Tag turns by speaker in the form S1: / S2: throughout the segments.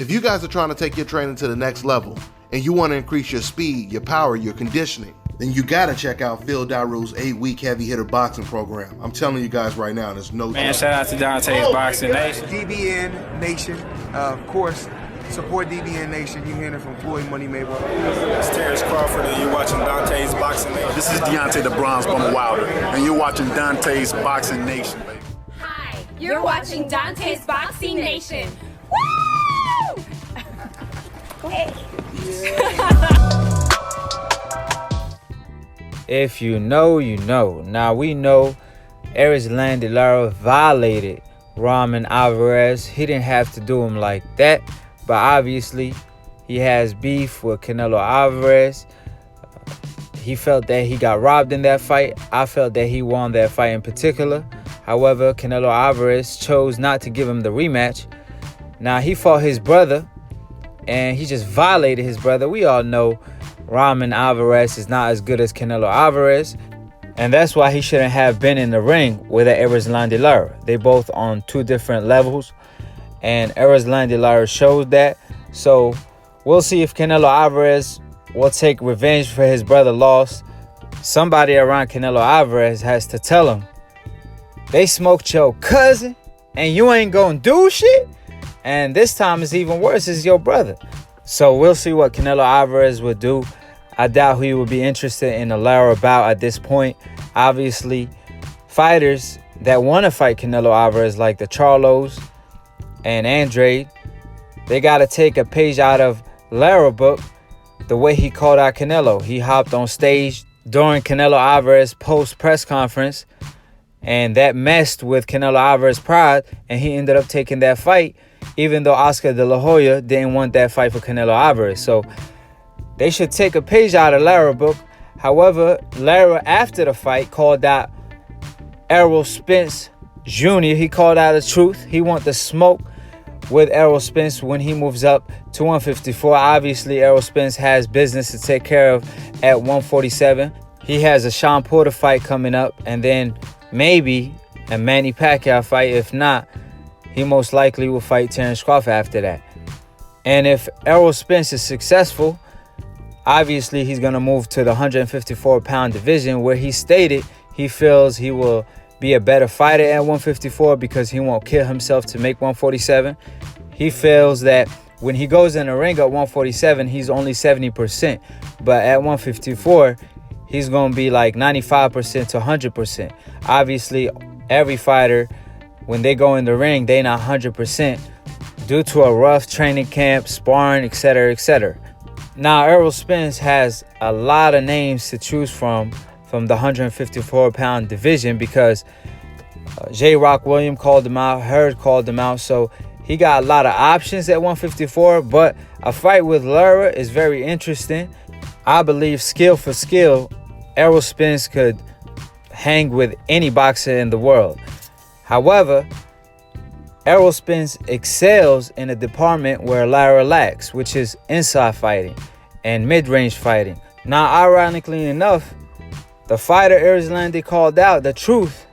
S1: If you guys are trying to take your training to the next level and you want to increase your speed, your power, your conditioning, then you gotta check out Phil Daru's 8-week heavy hitter boxing program. I'm telling you guys right now, there's no
S2: Man, shout out to Dante's Boxing Nation.
S3: DBN Nation, of course, support DBN Nation. You're hearing it from Floyd Money Mayweather.
S4: It's Terrence Crawford, and you're watching Dante's Boxing Nation.
S5: This is Deontay the Bronze Bomber Wilder, and you're watching Dante's Boxing Nation, baby.
S6: Hi, you're watching Dante's Boxing Nation. Woo! Hey.
S7: If you know, you know. Now we know Erislandy Lara violated Ramon Alvarez. He didn't have to do him like that, but obviously he has beef with Canelo Alvarez. He felt that he got robbed in that fight. I felt that he won that fight in particular. However, Canelo Alvarez chose not to give him the rematch. Now, he fought his brother, and he just violated his brother. We all know Ramon Alvarez is not as good as Canelo Alvarez, and that's why he shouldn't have been in the ring with Erislandy Lara. They both on two different levels, and Erislandy Lara showed that. So we'll see if Canelo Alvarez will take revenge for his brother loss. Somebody around Canelo Alvarez has to tell him, they smoked your cousin and you ain't gonna do shit? And this time it's even worse, it's your brother. So we'll see what Canelo Alvarez would do. I doubt he would be interested in a Lara bout at this point. Obviously, fighters that want to fight Canelo Alvarez, like the Charlos and Andrade, they got to take a page out of Lara book. The way he called out Canelo, he hopped on stage during Canelo Alvarez post press conference, and that messed with Canelo Alvarez's pride, and he ended up taking that fight, even though Oscar De La Hoya didn't want that fight for Canelo Alvarez. So they should take a page out of Lara book. However, Lara, after the fight, called out Errol Spence Jr. He called out the truth. He wants to smoke with Errol Spence when he moves up to 154. Obviously, Errol Spence has business to take care of at 147. He has a Sean Porter fight coming up, and then maybe a Manny Pacquiao fight. If not, he most likely will fight Terrence Crawford after that. And if Errol Spence is successful, obviously he's going to move to the 154-pound division, where he stated he feels he will be a better fighter at 154 because he won't kill himself to make 147. He feels that when he goes in the ring at 147, he's only 70%. But at 154, he's going to be like 95% to 100%. Obviously, every fighter, when they go in the ring, they're not 100% due to a rough training camp, sparring, etc., etc. Now, Errol Spence has a lot of names to choose from the 154-pound division, because J. Rock Williams called him out, Hurd called him out, so he got a lot of options at 154, but a fight with Lara is very interesting. I believe skill for skill, Errol Spence could hang with any boxer in the world. However, Errol Spence excels in a department where Lara lacks, which is inside fighting and mid-range fighting. Now, ironically enough, the fighter Erislandy called out, the truth,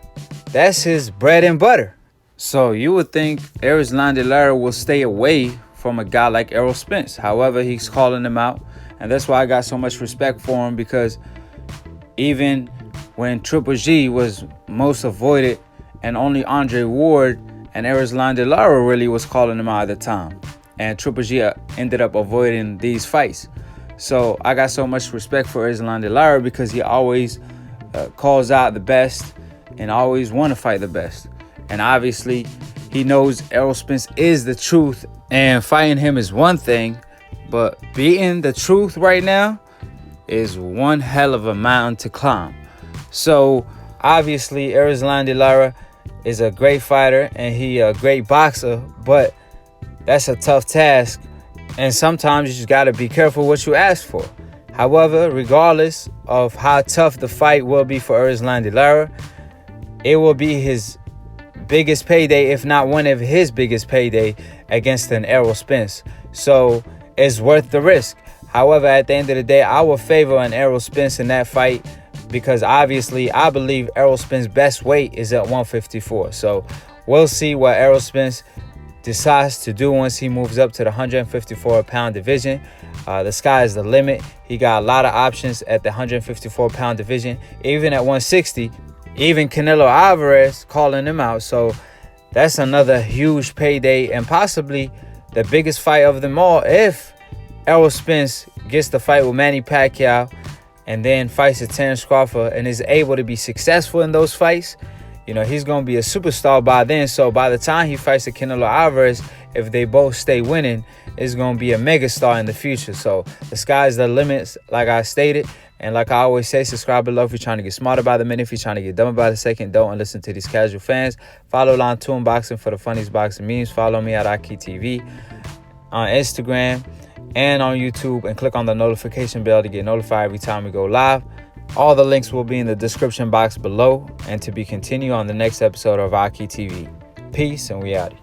S7: that's his bread and butter. So you would think Erislandy Lara will stay away from a guy like Errol Spence. However, he's calling him out, and that's why I got so much respect for him, because even when Triple G was most avoided and only Andre Ward and Erislandy Lara really was calling him out at the time, and Triple G ended up avoiding these fights. So I got so much respect for Erislandy Lara because he always calls out the best and always want to fight the best. And obviously, he knows Errol Spence is the truth, and fighting him is one thing, but beating the truth right now is one hell of a mountain to climb. So obviously, Erislandy Lara is a great fighter and he a great boxer, but that's a tough task, and sometimes you just got to be careful what you ask for. However, regardless of how tough the fight will be for Erislandy Lara, it will be his biggest payday, if not one of his biggest payday, against an Errol Spence. So it's worth the risk. However, at the end of the day, I will favor an Errol Spence in that fight, because obviously I believe Errol Spence's best weight is at 154. So we'll see what Errol Spence decides to do once he moves up to the 154-pound division. The sky is the limit. He got a lot of options at the 154-pound division, even at 160. Even Canelo Alvarez calling him out. So that's another huge payday and possibly the biggest fight of them all if Errol Spence gets the fight with Manny Pacquiao and then fights a Terence Crawford and is able to be successful in those fights. You know, he's going to be a superstar by then. So by the time he fights the Canelo Alvarez, if they both stay winning, it's going to be a megastar in the future. So the sky's the limit, like I stated. And like I always say, subscribe below if you're trying to get smarter by the minute. If you're trying to get dumber by the second, don't listen to these casual fans. Follow Line 2 Unboxing for the funniest boxing memes. Follow me at Aki TV on Instagram and on YouTube. And click on the notification bell to get notified every time we go live. All the links will be in the description box below. And to be continued on the next episode of Aki TV. Peace, and we out.